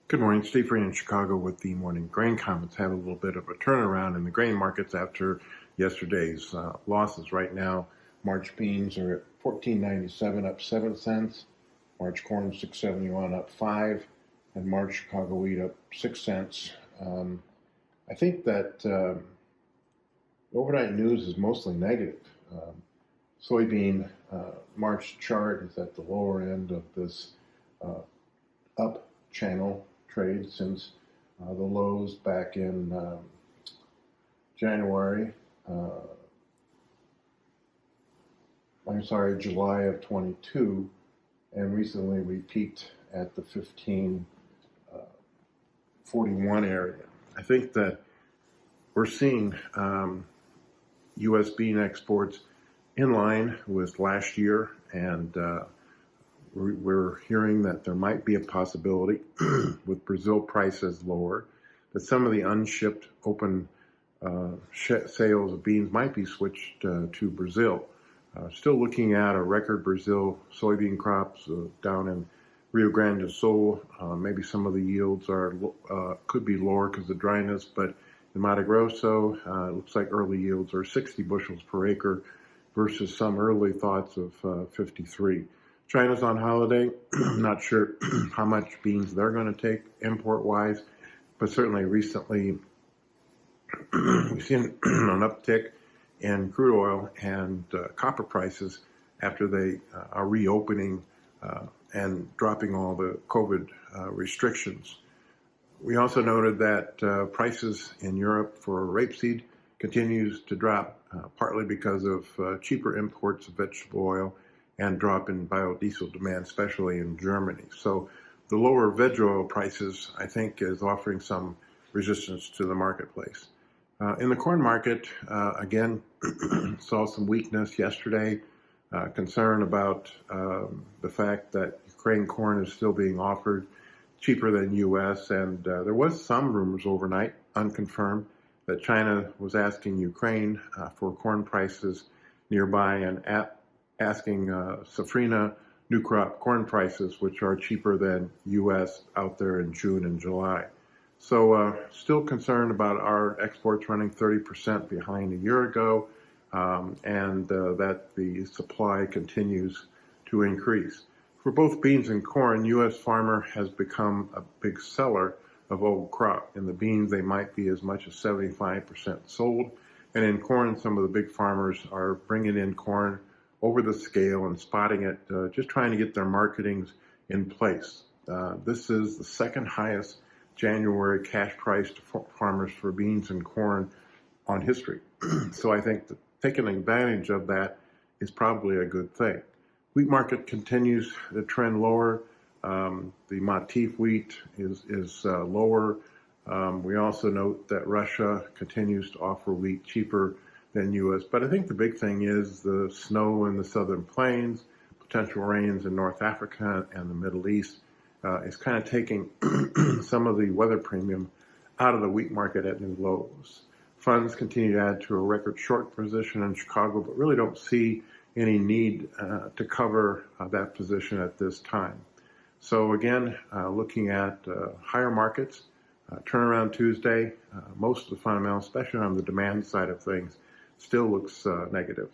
Good morning, Steve Ray in Chicago with the morning grain comments. Had a little bit of a turnaround in the grain markets after yesterday's losses. Right now, March beans are at $14.97, up 7 cents. March corn 6.71, up 5, and March Chicago wheat up 6 cents. I think that overnight news is mostly negative. Soybean March chart is at the lower end of this up channel trade since the lows back in July of 22, and recently we peaked at the 1541 area. I think that we're seeing U.S. bean exports in line with last year, and we're hearing that there might be a possibility with Brazil prices lower, that some of the unshipped open sales of beans might be switched to Brazil. Still looking at a record Brazil soybean crops down in Rio Grande do Sul. Maybe some of the yields could be lower because of dryness, but in Mato Grosso, it looks like early yields are 60 bushels per acre versus some early thoughts of 53. China's on holiday. Not sure how much beans they're going to take import-wise, but certainly recently we've seen an uptick in crude oil and copper prices after they are reopening and dropping all the COVID restrictions. We also noted that prices in Europe for rapeseed continues to drop, partly because of cheaper imports of vegetable oil and drop in biodiesel demand, especially in Germany. So the lower veg oil prices, I think, is offering some resistance to the marketplace. In the corn market, again, saw some weakness yesterday, concern about the fact that Ukraine corn is still being offered cheaper than U.S., and there was some rumors overnight, unconfirmed, that China was asking Ukraine for corn prices nearby and asking Safrinha new crop corn prices, which are cheaper than U.S. out there in June and July. So still concerned about our exports running 30% behind a year ago, and that the supply continues to increase. For both beans and corn, U.S. farmer has become a big seller of old crop. In the beans, they might be as much as 75% sold. And in corn, some of the big farmers are bringing in corn over the scale and spotting it, just trying to get their marketings in place. This is the second highest January cash price to farmers for beans and corn on history. So I think that taking advantage of that is probably a good thing. Wheat market continues to trend lower. The Matif wheat is lower. We also note that Russia continues to offer wheat cheaper than U.S. But I think the big thing is the snow in the southern plains, potential rains in North Africa and the Middle East is kind of taking some of the weather premium out of the wheat market at new lows. Funds continue to add to a record short position in Chicago, but really don't see any need to cover that position at this time. So again, looking at higher markets, turnaround Tuesday, most of the fundamentals, especially on the demand side of things, still looks negative.